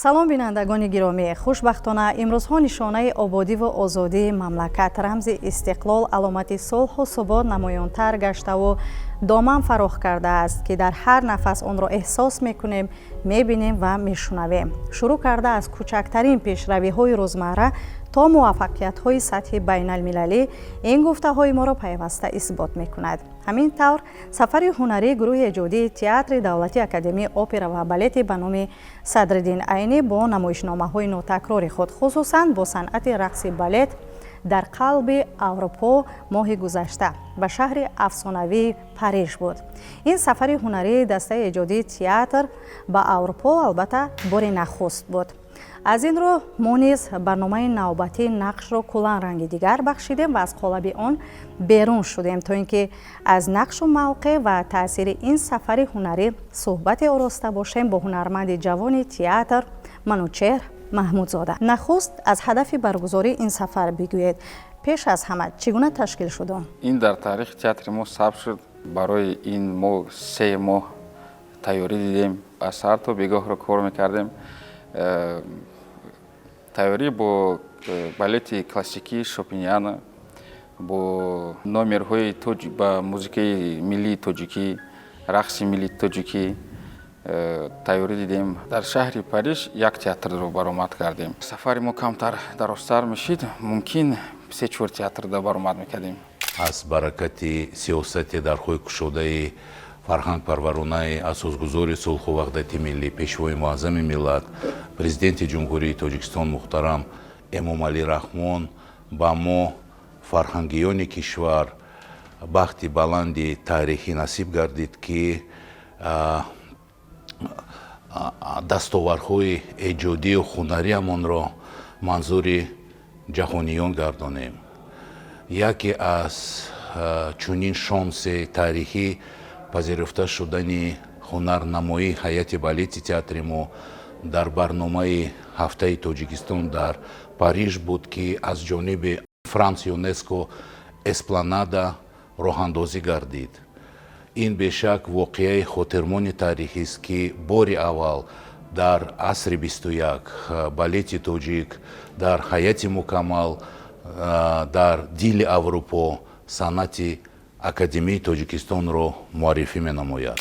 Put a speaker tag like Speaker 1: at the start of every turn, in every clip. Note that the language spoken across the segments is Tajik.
Speaker 1: салом бинандагони гиромӣ, хушбахтона имрӯзҳо нишонаи ободӣ ва озодии мамлакат, рамзи истиқлол, аломати сулҳу субот намоёнтар гаштаву доман фарох кардааст, ки дар ҳар нафас онро эҳсос мекунем, мебинем ва мешунавем. Шурӯъ карда аз кӯчактарин пешравиҳои рӯзмарра то муваффақиятҳои сатҳи байналмилалӣ, ин гуфтаҳои моро пайваста исбот мекунад. ҳамин тавр сафари ҳунарии гурӯҳи эҷодии театри давлатии академияи опера ва балети ба номи Садриддин Айнӣ бо намоишномаҳои нотакрори худ, хусусан бо санъати рақси балет дар қалби Аврупо моҳи гузашта ба шаҳри афсонавии Париж буд. Ин сафари ҳунарии дастаи эҷодии театр ба Аврупо албатта бори нахуст буд. аз ин рӯ мо низ барномаи навбатии нақшро куллан ранги дигар бахшидем ва аз қолаби он берун шудем, то ин ки аз нақшу мавқеъ ва таъсири ин сафари ҳунарӣ суҳбате ороста бошем бо ҳунарманди ҷавони театр Манучеҳр Маҳмудзода. нахуст аз ҳадафи баргузории ин сафар бигӯед. пеш аз ҳама чӣ гуна ташкил шуд он?
Speaker 2: ин дар таърихи театри мо сабт шуд. барои ин мо 3 моҳ тайёрӣ дидем, аз сар то бегоҳро кор мекардем. тайёрӣ бо балети классикии Шопеняна, бо номерҳои ба музикаи миллии тоҷикӣ, рақси миллии тоҷикӣ тайёрӣ дидем. дар шаҳри Париж як театрро баромад кардем. сафари мо камтар дарозтар мешид, мумкин 3-4 театрда баромад мекардем.
Speaker 3: аз баракати сиёсати дархоҳи кушодаи фарҳангпарваронаи асосгузори сулҳу ваҳдати миллӣ, пешвои муаззами миллат, президенти ҷумҳурии Тоҷикистон муҳтарам Эмомалӣ Раҳмон ба мо фарҳангиёни кишвар бахти баланди таърихӣ насиб гардид, ки дастоварҳои эҷодию ҳунариамонро манзури ҷаҳониён гардонем. яке аз чунин шонси таърихӣ пазируфта шудани ҳунарнамоии ҳайати балети театри мо дар барномаи ҳафтаи Тоҷикистон дар Париж буд, ки аз ҷониби Франс ЮНЕСКО эспланада роҳандозӣ гардид. ин бешак воқеаи хотирмони таърихист, ки бори аввал дар асри 21 балети тоҷик дар ҳайати мукаммал дар дили Аврупо санъати академияи Тоҷикистонро муаррифӣ менамояд.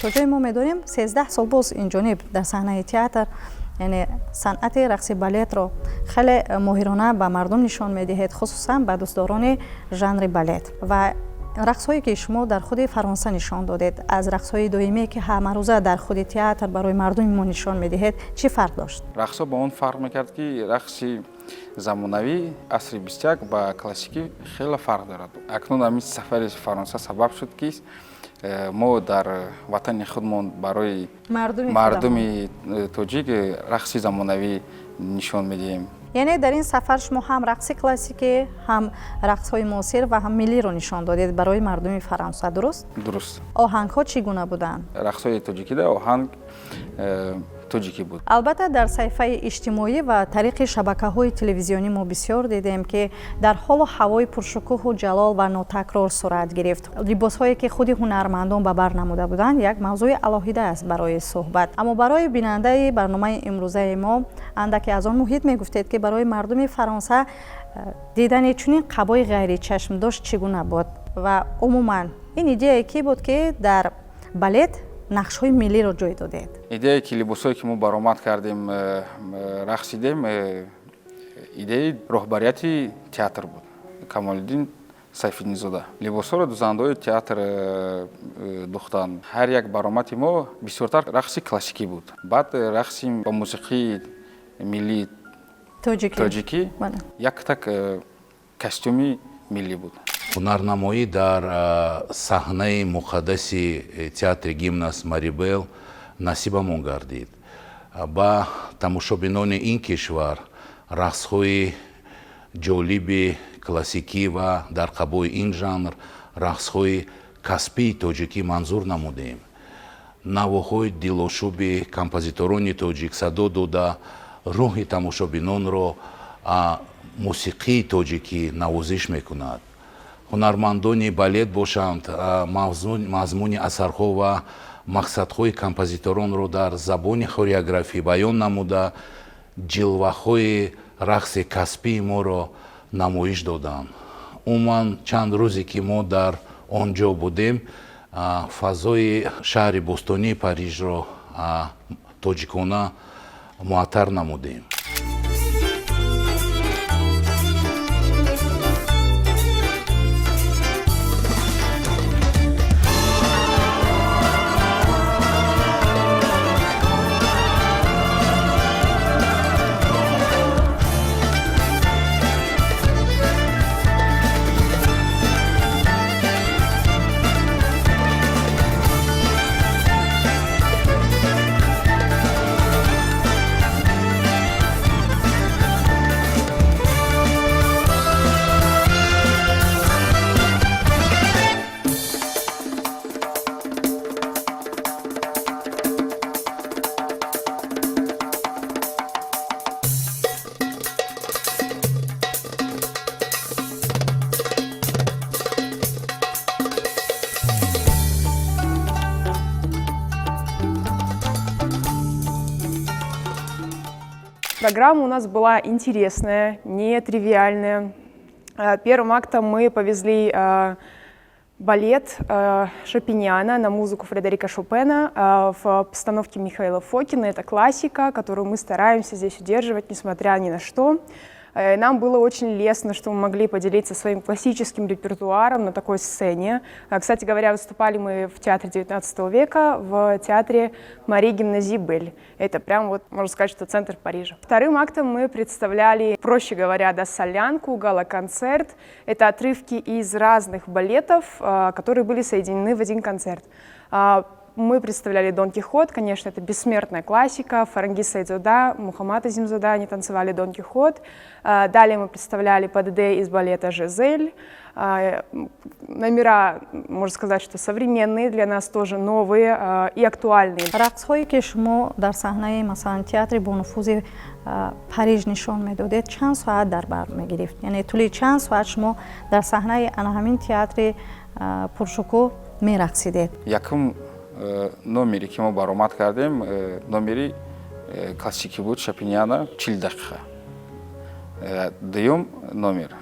Speaker 1: то ҷои мо медонем 13 сол боз инҷониб дар саҳнаи театр, яъне санъати рақси балетро хеле моҳирона ба мардум нишон медиҳед, хусусан ба дӯстдорони жанри балет. ва рақсҳое ки шумо дар худи Фаронса нишон додед, аз рақсҳои доимие ки ҳамарӯза дар худи театр барои мардуми мо нишон медиҳед, чӣ фарқ дошт?
Speaker 2: рақсҳо ба он фарқ мекард, ки рақси замонавӣ асри 21 ба классикӣ хеле фарқ дорад. акнун ҳамин сафари Фаронса сабаб шуд, ки мо дар ватани худмон барои мардуми тоҷик рақси замонавӣ нишон медиҳем.
Speaker 1: яъне дар ин сафар шумо ҳам рақси классикӣ, ҳам рақсҳои муосир ва ҳам миллиро нишон додед барои мардуми Фаронса, дуруст?
Speaker 2: дуруст.
Speaker 1: оҳангҳо чӣ гуна буданд?
Speaker 2: рақсҳои тоҷикида оҳанг тоҷикӣ буд.
Speaker 1: албатта дар саҳифаи иҷтимоӣ ва тариқи шабакаҳои телевизионӣ мо бисёр дидем, ки дар ҳолу ҳавои пуршукӯҳу ҷалол ва нотакрор сурат гирифт. либосҳое ки худи ҳунармандон ба бар намуда буданд як мавзӯи алоҳида аст барои суҳбат. аммо барои бинандаи барномаи имрӯзаи мо андаке аз он муҳит мегуфтед, ки барои мардуми Фаронса дидани чунин қабои ғайричашмдош чӣ гуна буд ва умуман ин идеяе ки буд, ки дар балет нақшҳои миллиро ҷой додед?
Speaker 2: идеяе ки либосое ки мо баромад кардем, рақсидем, идеи роҳбарияти театр буд. Камолиддин Сайфиддинзода либосҳоро дузандаҳои театр духтанд. Ҳар як баромади мо бисёртар рақси классикӣ буд. Баъд рақси ба мусиқии миллии тоҷикӣ як так костюми миллӣ буд.
Speaker 3: ҳунарнамоӣ дар саҳнаи муқаддаси театри гимнас Марибел насибамон гардид. Ба тамошобинони ин кишвар рақсҳои ҷолиби классикӣ ва дар қаболи ин жанр рақсҳои каспии тоҷикӣ манзур намудем. навоҳои дилошуби композиторони тоҷик садо дода рӯҳи тамошобинонро мусиқии тоҷикӣ навозиш мекунад. ҳунармандони балет бошанд, мазмуни асарҳо ва мақсадҳои композиторонро дар забони хореографӣ баён намуда ҷилваҳои рақси каспии моро намоиш доданд. умуман чанд рӯзе ки мо дар он ҷо будем, фазои шаҳри бостонии Парижро тоҷикона муаттар намудем.
Speaker 4: Программа у нас была интересная, нетривиальная. Первым актом мы повезли балет Шопеняна на музыку Фредерика Шопена в постановке Михаила Фокина. Это классика, которую мы стараемся здесь удерживать, несмотря ни на что. Нам было очень лестно, что мы могли поделиться своим классическим репертуаром на такой сцене. Кстати говоря, выступали мы в театре XIX века, в театре Марии Гимназии-Бель. Это прям вот, можно сказать, что центр Парижа. Вторым актом мы представляли, проще говоря, солянку, гала-концерт. Это отрывки из разных балетов, которые были соединены в один концерт. Мы представляли Дон Кихот, конечно, это бессмертная классика. Фарангиз Сайдзода, Мухаммад Азимзода, они танцевали Дон Кихот. Далее мы представляли ПДД из балета «Жизель». Номера, можно сказать, что современные, для нас тоже новые и актуальные.
Speaker 1: рақсҳое ки шумо дар саҳнаи масалан театри бонуфузи Париж нишон медодед чанд соат дар бар мегирифт? Яъне тӯли чанд соат шумо дар саҳнаи ана ҳамин театри пуршукӯҳ мерақсидед?
Speaker 2: Якум номери ки мо баромад кардем, номери классикӣ буд Шопеняна 40 дақиқа. дуюм номер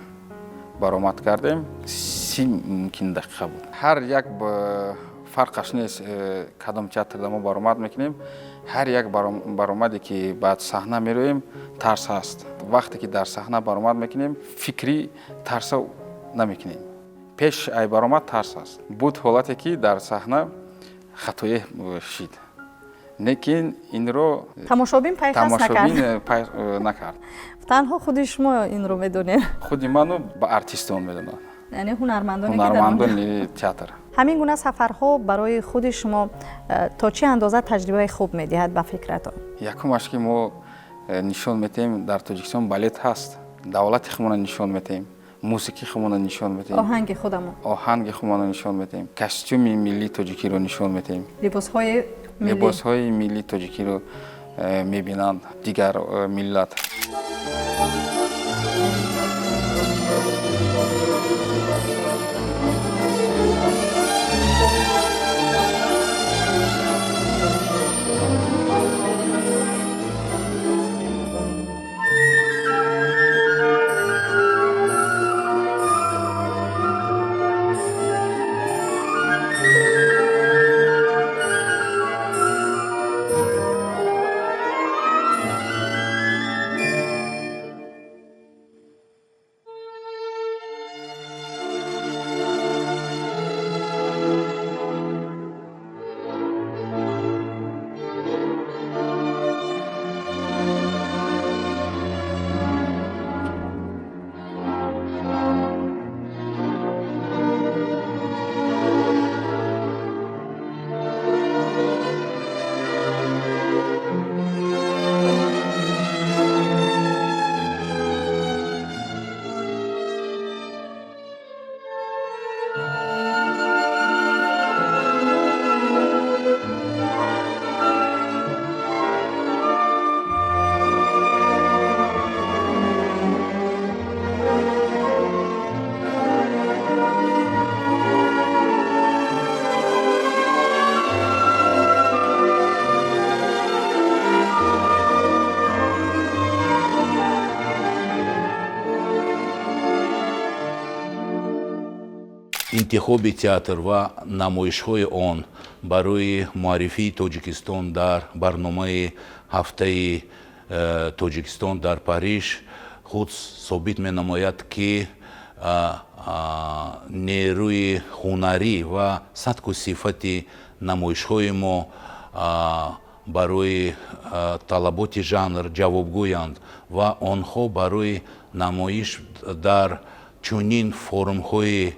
Speaker 2: баромад кардем 30 мумкин дақиқа буд. ҳар як фарқаш нест кадом театрда мо баромад мекунем. ҳар як баромаде ки баъд саҳна мероем тарс ҳаст. вақте ки дар саҳна баромад мекунем фикри тарса намекунем. пеш ай баромад тарс ҳаст. буд ҳолате ки дар саҳна хатое шид. Лекин инро
Speaker 1: тамошобин пайхас
Speaker 2: накард.
Speaker 1: танҳо худи шумо инро медонед?
Speaker 2: худи ману ба артистон медонад.
Speaker 1: яъне ҳунармандони
Speaker 2: театр.
Speaker 1: ҳамин гуна сафарҳо барои худи шумо то чӣ андоза таҷрибаи хуб медиҳад ба фикратон?
Speaker 2: Якумаш ки мо нишон метем дар Тоҷикистон балет ҳаст. давлати худмона нишон метем. мусиқи худмона нишон метем.
Speaker 1: оҳанги худамон.
Speaker 2: оҳанги худмона нишон метем. костюми миллии тоҷикиро нишон метем. либосҳои миллии тоҷикиро мебинанд дигар миллат.
Speaker 3: интихоби театр ва намоишҳои он барои муаррифии Тоҷикистон дар барномаи ҳафтаи Тоҷикистон дар Париж худ собит менамояд ки нерӯи ҳунарӣ ва сатку сифати намоишҳои мо барои талаботи жанр ҷавобгӯянд ва онҳо барои намоиш дар чунин форумҳои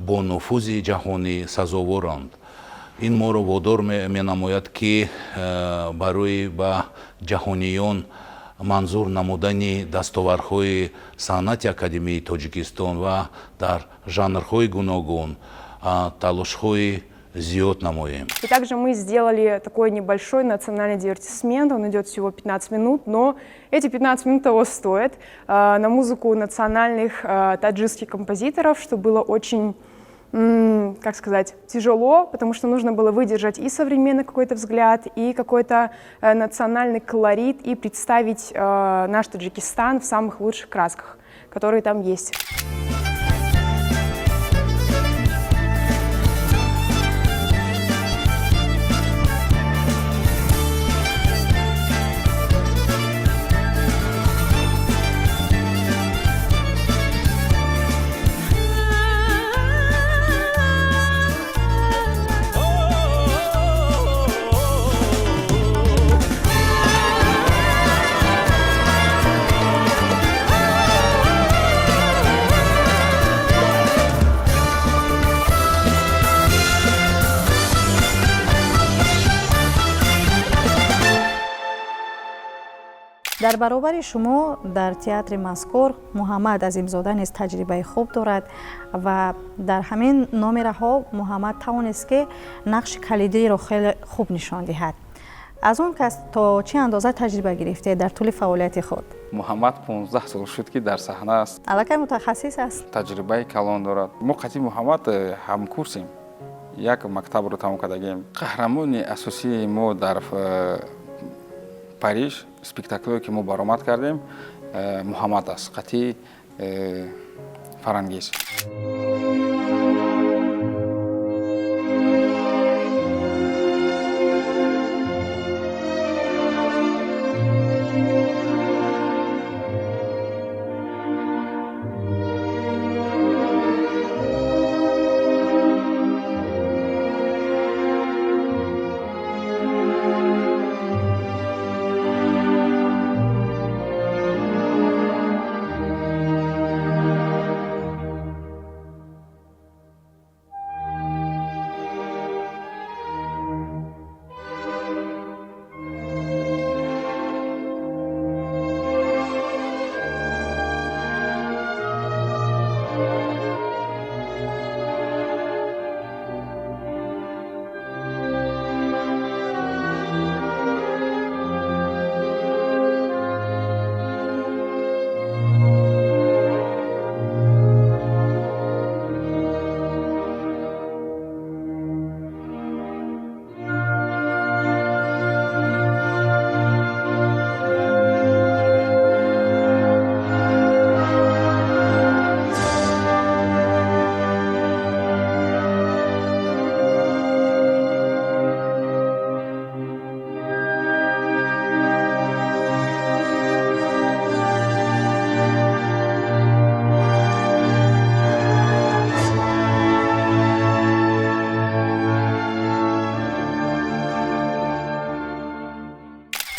Speaker 3: бо нуфузи ҷаҳонӣ сазоворанд. ин моро водор менамояд ки барои ба ҷаҳониён манзур намудани дастоварҳои санъати академияи Тоҷикистон ва дар жанрҳои гуногун талошҳои зиёд намоем.
Speaker 4: И также мы сделали такой небольшой национальный дивертисмент, он идет всего 15 минут, но эти 15 минут того стоят, на музыку национальных таджикских композиторов, что было очень, как сказать, тяжело, потому что нужно было выдержать и современный какой-то взгляд, и какой-то национальный колорит, и представить наш Таджикистан в самых лучших красках, которые там есть.
Speaker 1: дар баробари шумо дар театри мазкур муҳаммад азимзода низ таҷрибаи хуб дорад ва дар ҳамин номераҳо муҳаммад тавонист ки нақши калидиро хеле хуб нишон диҳад. аз он кас то чӣ андоза таҷриба гирифтед дар тӯли фаъолияти худ?
Speaker 2: муҳаммад 15 сол шуд ки дар саҳна аст.
Speaker 1: аллакай мутахассис аст.
Speaker 2: таҷрибаи калон дорад. мо қатъи муҳаммад ҳамкурсем. як мактабро тамом кардагем. қаҳрамони асосии мо дар Париж спектаклое ки мо баромад кардем муҳаммад аст, қатъи фарангез.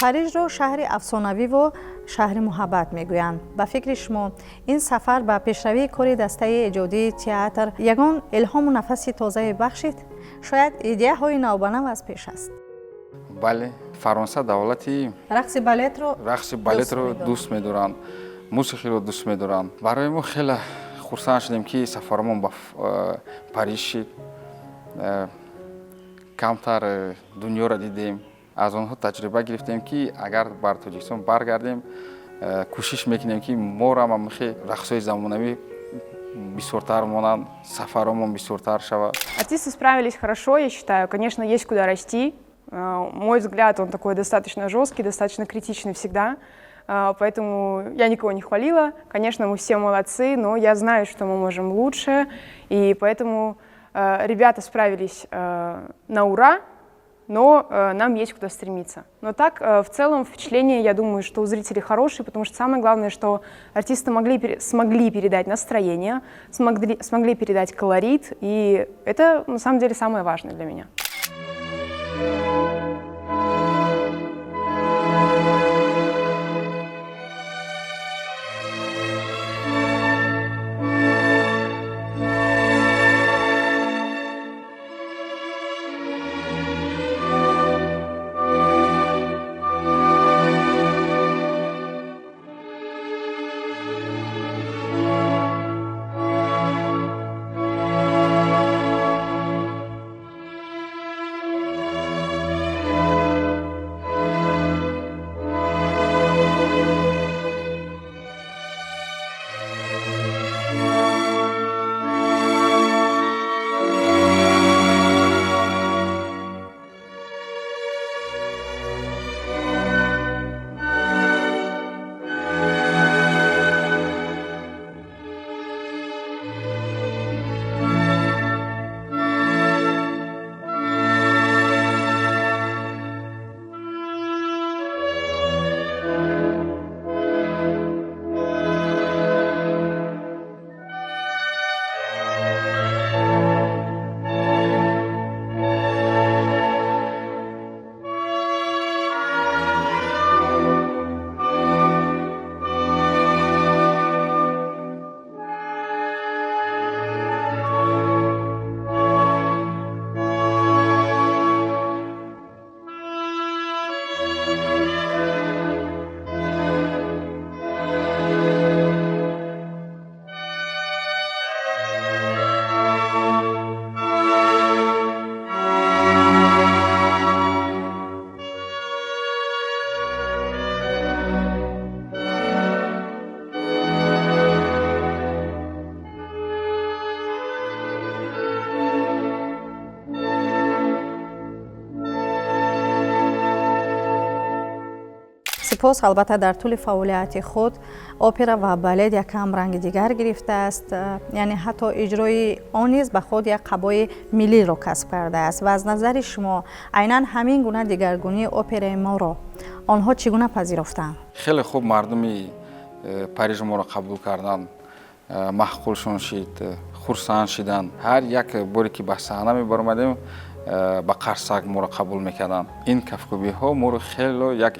Speaker 1: парижро шаҳри афсонавиву шаҳри муҳаббат мегӯянд. ба фикри шумо ин сафар ба пешравии кори дастаи эҷодии театр ягон илҳому нафаси тозае бахшид? шояд идеяҳои навбанав аз пеш аст.
Speaker 2: бале, фаронса давлати
Speaker 1: рақси балетро
Speaker 2: дӯст медоранд, мусиқиро дӯст медоранд. барои мо хеле хурсанд шудем ки сафаромон ба Париж шид. камтар дунёро дидем. аз онҳо таҷриба гирифтем ки агар бар Тоҷикистон баргардем, кӯшиш мекунем ки моро ҳам мехе рақсҳои замонавӣ бисёртар монанд, сафаромон бисёртар шавад.
Speaker 4: Артисты справились хорошо, я считаю. Конечно, есть куда расти. Мой взгляд, он такой достаточно жесткий, достаточно критичный всегда. Поэтому я никого не хвалила. Конечно, мы все молодцы, но я знаю, что мы можем лучше. И поэтому ребята справились на ура, но нам есть куда стремиться. Но так, в целом, впечатление, я думаю, что у зрителей хорошие, потому что самое главное, что артисты смогли передать настроение, смогли передать колорит, и это, на самом деле, самое важное для меня.
Speaker 1: سپاس. البته در طول فعالیت خود اپرا و بالت یکم رنگ دیگر گرفته است، یعنی حتی اجرای آن نیز به خود یک قبای ملی را کسب کرده است. و از نظر شما عیناً همین گونه دیگرگونی اپرای ما را آنها چگونه پذیرفتند؟
Speaker 2: خیلی خوب مردمی پاریژ ما را قبول کردند، محقولشون شد، خرسند شدند. هر یک باری که به صحنه می‌برآمدیم با قرصک ما را قبول میکردن. این کفکوبی ها ما را خیلی یک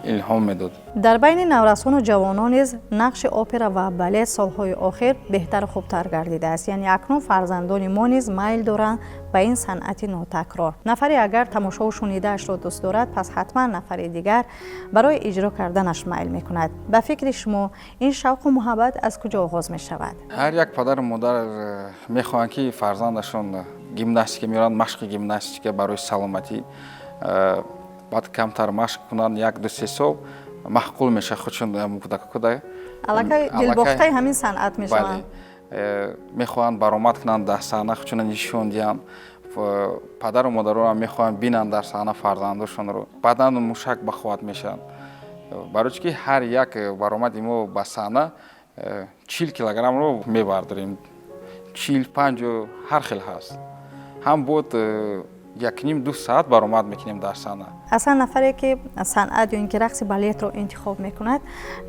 Speaker 2: الهام میداد.
Speaker 1: در بین نورسان و جوانان نیز نقش اپرا و بالت سالهای آخر بهتر و خوبتر گردیده است. یعنی اکنون فرزندان ما نیز میل دارند به این صنعت نوتکرار. نفری اگر تماشا و شنیده‌اش را دوست دارد، پس حتما نفری دیگر برای اجرا کردنش میل میکند. به فکر شما این شوق و محبت از کجا آغاز می شود؟
Speaker 2: هر یک پدر و مادر میخواهند که فرزندشون گیمناستیک میرن، مشق گیمناستیک برای سلامتی. بعد کمتر مشق کنند، یک دو سه سال محقول میشه خودشون کودک.
Speaker 1: علاقه دلباخته همین صنعت میشوند.
Speaker 2: میخواهند برآمد کنند در صحنه خودشون نشون دهند. پدر و مادر را میخواهند بینند در صحنه فرزندشون رو. بعدا مشک بخواد میشن. برای که هر یک برآمد ما به صحنه 40 کیلوگرم رو میبرداریم. 45 هر خیلی هست. هم بود یک نیم دو ساعت برآمد میکنیم در صحنه.
Speaker 1: اصلا نفری که صنعت یا اینکه رقص بالت رو انتخاب میکند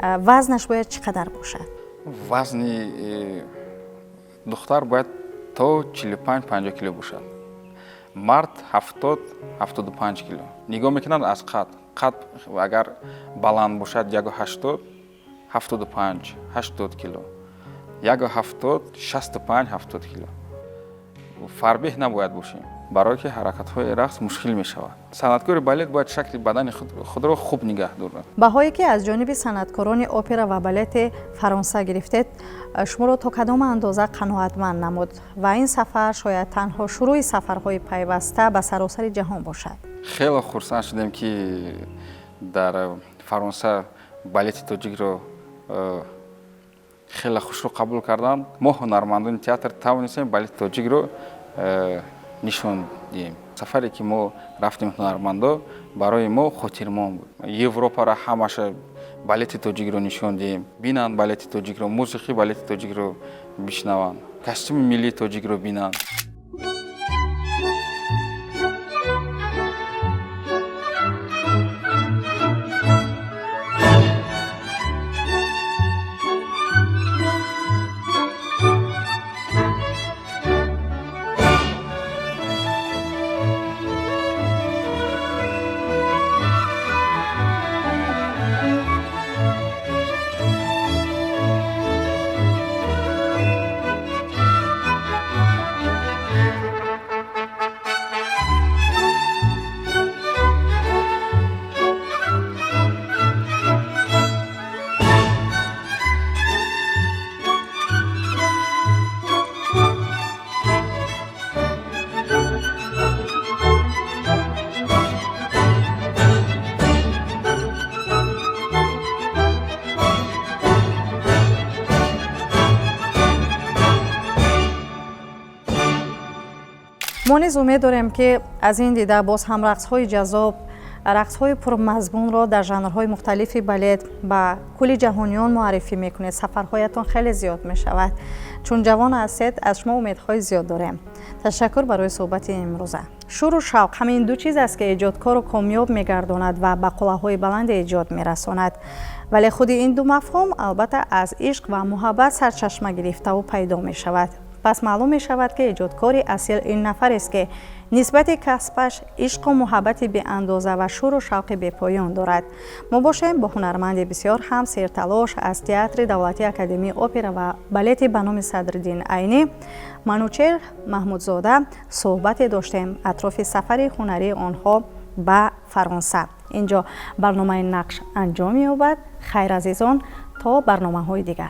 Speaker 1: وزنش باید چقدر باشد؟
Speaker 2: وزن دختر باید تا 45-50 کیلو باشد. مرد 70-75 کیلو. نگاه میکنند از قد اگر بلند باشد 180 75 80 کیلو. 170 65 70 کیلو. فربه نباید باشیم. برای که حرکت‌های رقص مشکل می‌شود. صنعتکار بالت باید شکل بدن خود را خوب نگه دارد.
Speaker 1: بهایی که از جانب صنعتکاران اپرا و بالت فرانسه گرفتید، شما را تا کدام اندازه قناعتمند نمود و این سفر شاید تنها شروع سفرهای پیوسته به سراسر جهان باشد؟
Speaker 2: خیلی خرسند شدیم که در فرانسه بالت تاجیک را خیلی خوش رو قبول کردند. ما هنرمندان تئاتر توانستیم بالت تاجیک رو نشون دهیم. سفری که ما رفتیم هنرمندا برای ما خاطرمند بود. یوروپا را همش بالت تاجیک رو نشون دهیم. بینند بالت تاجیک رو، موسیقی بالت تاجیک رو بشنوند. کاستوم ملی تاجیک رو بینند.
Speaker 1: ما نیز امید داریم که از این دیده باز هم رقص‌های جذاب، رقص‌های پرمضمون را در ژانرهای مختلفی بالت با کل جهانیان معرفی میکنید. سفرهایتان خیلی زیاد میشود. چون جوان هستید از شما امیدهای زیاد داریم. تشکر برای صحبت امروزه. شور و شوق همین دو چیز است که ایجادکار رو کامیاب میگرداند و به قله‌های بلند ایجاد میرساند. ولی خود این دو مفهوم البته از عشق و محبت سرچشمه گرفته و پیدا می شود. پس معلوم می شود که ایجادکاری اصیل این نفر است که نسبت کسبش عشق و محبت به اندازه و شور و شوق به پایان دارد. ما باشیم با هنرمند بسیار هم سرتلاش از تئاتر دولتی اکادمی اپرا و بالت به نام صدرالدین عینی منوچهر محمودزاده صحبت داشتیم اطراف سفر هنری آنها به فرانسه. اینجا برنامه نقش انجام یابد. خیر عزیزان، تا برنامه‌های دیگر.